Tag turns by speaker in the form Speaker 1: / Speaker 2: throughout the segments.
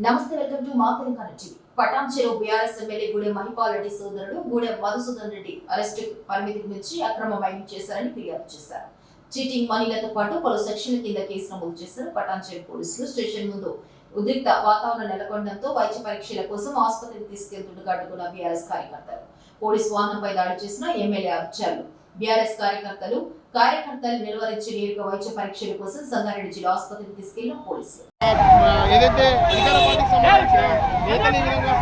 Speaker 1: నమస్తే, welcome to మా Telangana TV. Patan చెరువు బీఆర్ఎస్ ఎమ్మెల్యే గూడెం మహిపాల్ రెడ్డి సోదరుడు గూడెం మధుసూదన్ రెడ్డి అరెస్టు పరిమితికి మించి అక్రమ మైనింగ్ చేశారని ఫిర్యాదు చేశారు. చీటింగ్ మనీలతో పాటు పలు సెక్షన్ల కింద కేసు నమోదు చేశారు. పటాన్ చెరువు పోలీసులు స్టేషన్ ముందు ఉద్రిక్త వాతావరణం నెలకొనడంతో వైద్య పరీక్షల కోసం ఆసుపత్రికి తీసుకెళ్తుండగా అడ్డుకున్న బీఆర్ఎస్ కార్యకర్తలు పోలీసు వాహనంపై దాడి చేసిన ఎమ్మెల్యే అర్చాలు బీఆర్ఎస్ కార్యకర్తలు నిలువరించి నేరుగా వైద్య పరీక్షల కోసం సంగారెడ్డి జిల్లా ఆసుపత్రికి తీసుకెళ్లిన పోలీసులు.
Speaker 2: ఏదైతే అధికార పార్టీకి సంబంధించిన నేతలు ఈ విధంగా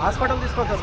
Speaker 2: హాస్పిటల్ తీసుకొద్దాం.